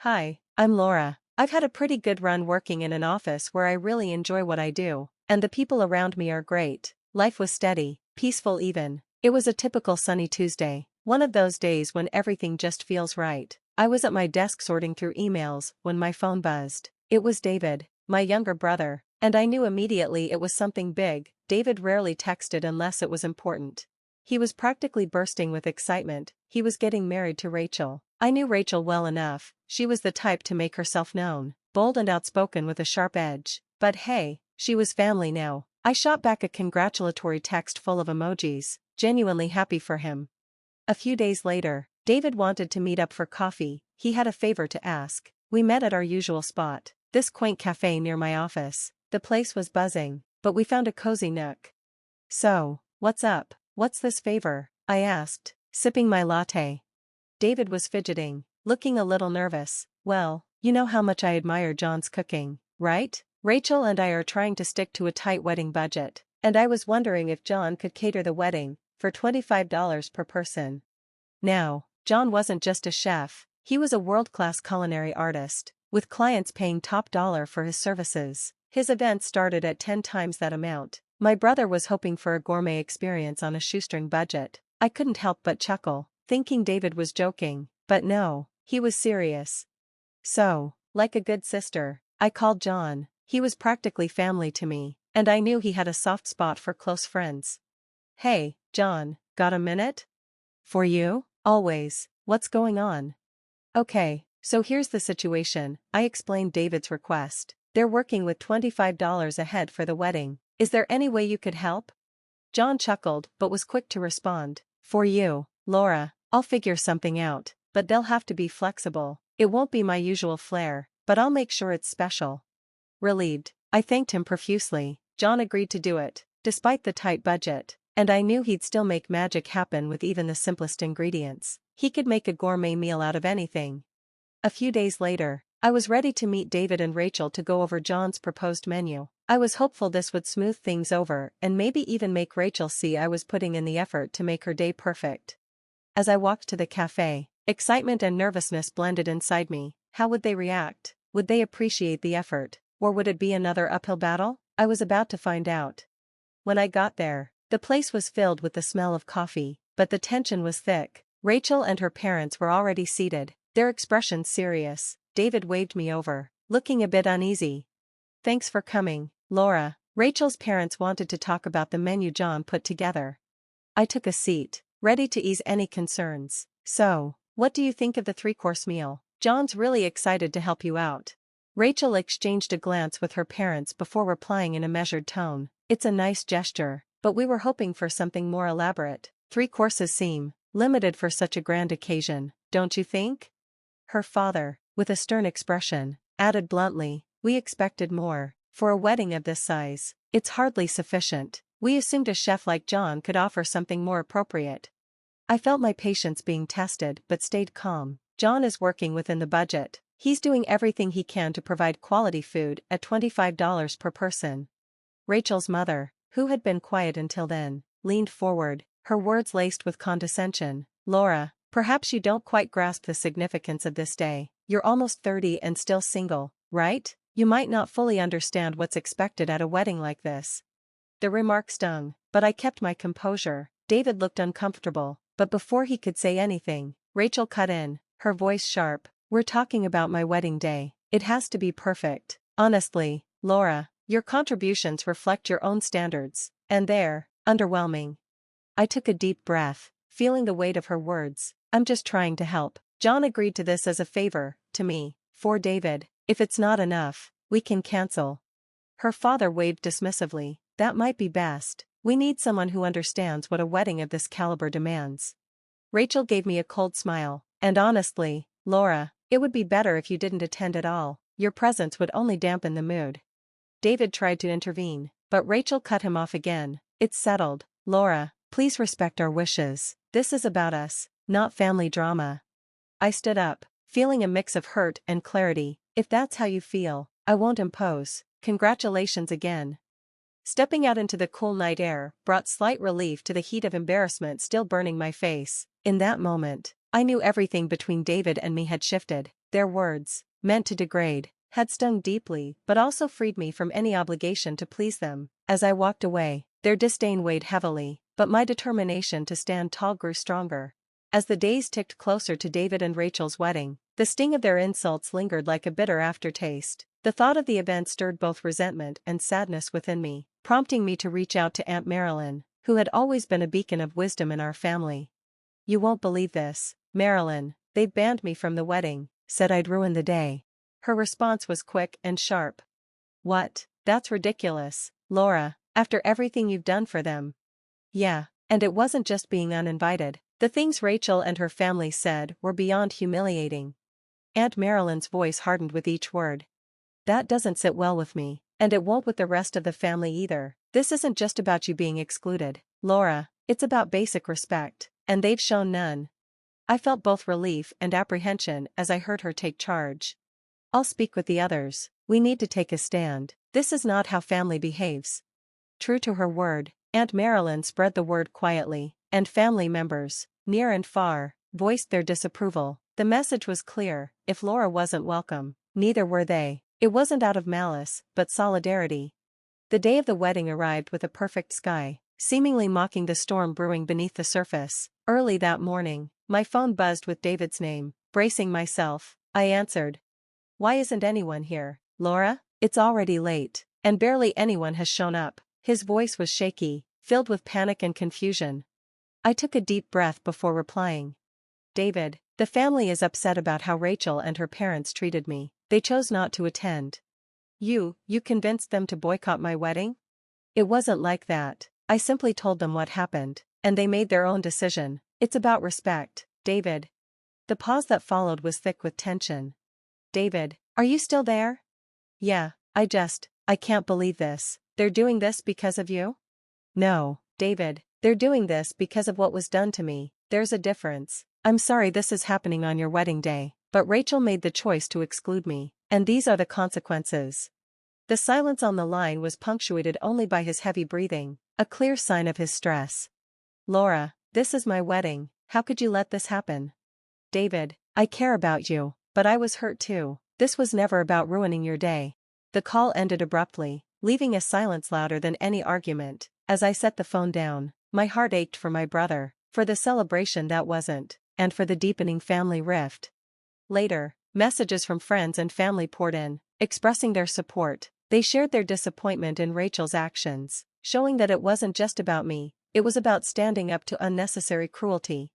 Hi, I'm Laura. I've had a pretty good run working in an office where I really enjoy what I do, and the people around me are great. Life was steady, peaceful even. It was a typical sunny Tuesday, one of those days when everything just feels right. I was at my desk sorting through emails when my phone buzzed. It was David, my younger brother, and I knew immediately it was something big. David rarely texted unless it was important. He was practically bursting with excitement. He was getting married to Rachel. I knew Rachel well enough. She was the type to make herself known, bold and outspoken with a sharp edge. But hey, she was family now. I shot back a congratulatory text full of emojis, genuinely happy for him. A few days later, David wanted to meet up for coffee. He had a favor to ask. We met at our usual spot, this quaint cafe near my office. The place was buzzing, but we found a cozy nook. So, what's up? What's this favor? I asked, sipping my latte. David was fidgeting, looking a little nervous. Well, you know how much I admire John's cooking, right? Rachel and I are trying to stick to a tight wedding budget, and I was wondering if John could cater the wedding for $25 per person. Now, John wasn't just a chef, he was a world-class culinary artist, with clients paying top dollar for his services. His events started at 10 times that amount. My brother was hoping for a gourmet experience on a shoestring budget. I couldn't help but chuckle, thinking David was joking, but no, he was serious. So, like a good sister, I called John. He was practically family to me, and I knew he had a soft spot for close friends. Hey, John, got a minute? For you? Always. What's going on? Okay, so here's the situation. I explained David's request. They're working with $25 a head for the wedding. Is there any way you could help? John chuckled but was quick to respond. For you, Laura, I'll figure something out, but they'll have to be flexible. It won't be my usual flair, but I'll make sure it's special. Relieved, I thanked him profusely. John agreed to do it, despite the tight budget, and I knew he'd still make magic happen with even the simplest ingredients. He could make a gourmet meal out of anything. A few days later, I was ready to meet David and Rachel to go over John's proposed menu. I was hopeful this would smooth things over and maybe even make Rachel see I was putting in the effort to make her day perfect. As I walked to the cafe, excitement and nervousness blended inside me. How would they react? Would they appreciate the effort, or would it be another uphill battle? I was about to find out. When I got there, the place was filled with the smell of coffee, but the tension was thick. Rachel and her parents were already seated, their expressions serious. David waved me over, looking a bit uneasy. Thanks for coming, Laura. Rachel's parents wanted to talk about the menu John put together. I took a seat, ready to ease any concerns. So, what do you think of the three-course meal? John's really excited to help you out. Rachel exchanged a glance with her parents before replying in a measured tone. It's a nice gesture, but we were hoping for something more elaborate. 3 courses seem limited for such a grand occasion, don't you think? Her father, with a stern expression, added bluntly, we expected more. For a wedding of this size, it's hardly sufficient. We assumed a chef like John could offer something more appropriate. I felt my patience being tested but stayed calm. John is working within the budget. He's doing everything he can to provide quality food at $25 per person. Rachel's mother, who had been quiet until then, leaned forward, her words laced with condescension. Laura, perhaps you don't quite grasp the significance of this day. You're almost 30 and still single, right? You might not fully understand what's expected at a wedding like this. The remark stung, but I kept my composure. David looked uncomfortable, but before he could say anything, Rachel cut in, her voice sharp. We're talking about my wedding day. It has to be perfect. Honestly, Laura, your contributions reflect your own standards, and they're underwhelming. I took a deep breath, feeling the weight of her words. I'm just trying to help. John agreed to this as a favor, to me. For David, if it's not enough, we can cancel. Her father waved dismissively. That might be best. We need someone who understands what a wedding of this caliber demands. Rachel gave me a cold smile, and honestly, Laura, it would be better if you didn't attend at all. Your presence would only dampen the mood. David tried to intervene, but Rachel cut him off again. It's settled. Laura, please respect our wishes. This is about us, not family drama. I stood up, feeling a mix of hurt and clarity. If that's how you feel, I won't impose. Congratulations again. Stepping out into the cool night air brought slight relief to the heat of embarrassment still burning my face. In that moment, I knew everything between David and me had shifted. Their words, meant to degrade, had stung deeply but also freed me from any obligation to please them. As I walked away, their disdain weighed heavily, but my determination to stand tall grew stronger. As the days ticked closer to David and Rachel's wedding, the sting of their insults lingered like a bitter aftertaste. The thought of the event stirred both resentment and sadness within me, prompting me to reach out to Aunt Marilyn, who had always been a beacon of wisdom in our family. "You won't believe this, Marilyn, they've banned me from the wedding," said I'd ruin the day. Her response was quick and sharp. "What? That's ridiculous, Laura, after everything you've done for them." Yeah, and it wasn't just being uninvited. The things Rachel and her family said were beyond humiliating. Aunt Marilyn's voice hardened with each word. "That doesn't sit well with me, and it won't with the rest of the family either. This isn't just about you being excluded, Laura, it's about basic respect, and they've shown none." I felt both relief and apprehension as I heard her take charge. "I'll speak with the others. We need to take a stand. This is not how family behaves." True to her word, Aunt Marilyn spread the word quietly, and family members, near and far, voiced their disapproval. The message was clear: if Laura wasn't welcome, neither were they. It wasn't out of malice, but solidarity. The day of the wedding arrived with a perfect sky, seemingly mocking the storm brewing beneath the surface. Early that morning, my phone buzzed with David's name. Bracing myself, I answered. "Why isn't anyone here, Laura? It's already late, and barely anyone has shown up." His voice was shaky, filled with panic and confusion. I took a deep breath before replying. "David, the family is upset about how Rachel and her parents treated me. They chose not to attend." You convinced them to boycott my wedding?" "It wasn't like that. I simply told them what happened, and they made their own decision. It's about respect, David." The pause that followed was thick with tension. "David, are you still there?" "Yeah, I can't believe this. They're doing this because of you?" "No, David, they're doing this because of what was done to me. There's a difference. I'm sorry this is happening on your wedding day, but Rachel made the choice to exclude me, and these are the consequences." The silence on the line was punctuated only by his heavy breathing, a clear sign of his stress. "Laura, this is my wedding. How could you let this happen?" "David, I care about you, but I was hurt too. This was never about ruining your day." The call ended abruptly, leaving a silence louder than any argument. As I set the phone down, my heart ached for my brother, for the celebration that wasn't, and for the deepening family rift. Later, messages from friends and family poured in, expressing their support. They shared their disappointment in Rachel's actions, showing that it wasn't just about me, it was about standing up to unnecessary cruelty.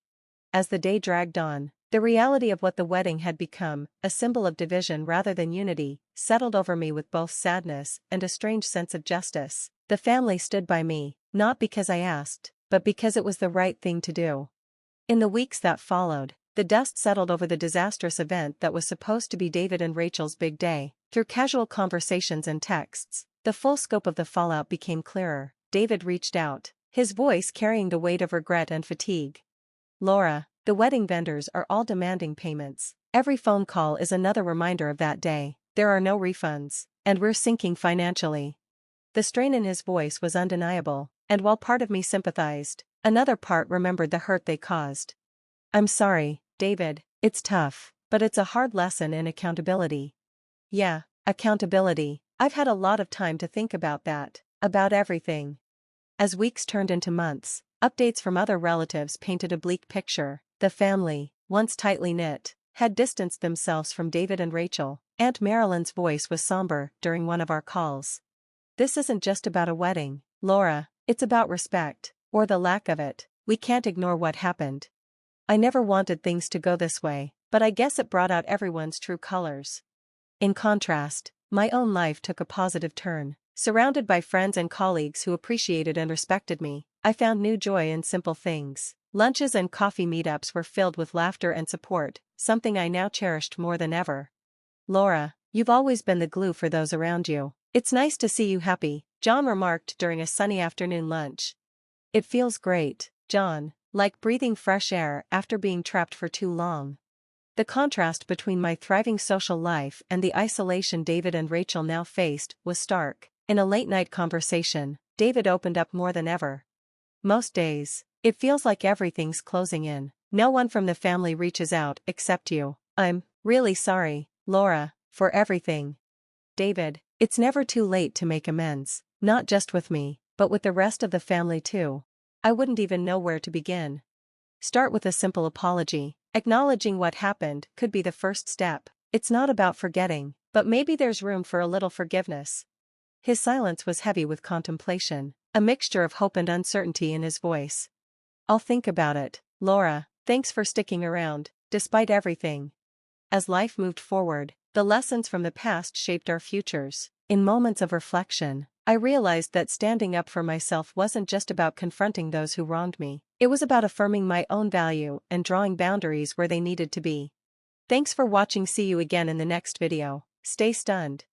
As the day dragged on, the reality of what the wedding had become, a symbol of division rather than unity, settled over me with both sadness and a strange sense of justice. The family stood by me, not because I asked, but because it was the right thing to do. In the weeks that followed, the dust settled over the disastrous event that was supposed to be David and Rachel's big day. Through casual conversations and texts, the full scope of the fallout became clearer. David reached out, his voice carrying the weight of regret and fatigue. "Laura, the wedding vendors are all demanding payments. Every phone call is another reminder of that day. There are no refunds, and we're sinking financially." The strain in his voice was undeniable, and while part of me sympathized, another part remembered the hurt they caused. "I'm sorry, David, it's tough, but it's a hard lesson in accountability." "Yeah, accountability. I've had a lot of time to think about that, about everything." As weeks turned into months, updates from other relatives painted a bleak picture. The family, once tightly knit, had distanced themselves from David and Rachel. Aunt Marilyn's voice was somber during one of our calls. "This isn't just about a wedding, Laura, it's about respect, or the lack of it. We can't ignore what happened. I never wanted things to go this way, but I guess it brought out everyone's true colors." In contrast, my own life took a positive turn. Surrounded by friends and colleagues who appreciated and respected me, I found new joy in simple things. Lunches and coffee meetups were filled with laughter and support, something I now cherished more than ever. "Laura, you've always been the glue for those around you. It's nice to see you happy," John remarked during a sunny afternoon lunch. "It feels great, John, like breathing fresh air after being trapped for too long." The contrast between my thriving social life and the isolation David and Rachel now faced was stark. In a late-night conversation, David opened up more than ever. "Most days, it feels like everything's closing in. No one from the family reaches out except you. I'm Really sorry, Laura, for everything. David, it's never too late to make amends, not just with me, but with the rest of the family too. I wouldn't even know where to begin. Start with a simple apology. Acknowledging what happened could be the first step. It's not about forgetting, but maybe there's room for a little forgiveness. His silence was heavy with contemplation, a mixture of hope and uncertainty in his voice. I'll think about it, Laura. Thanks for sticking around, despite everything. As life moved forward, the lessons from the past shaped our futures. In moments of reflection, I realized that standing up for myself wasn't just about confronting those who wronged me. It was about affirming my own value and drawing boundaries where they needed to be. Thanks for watching. See you again in the next video. Stay stunned.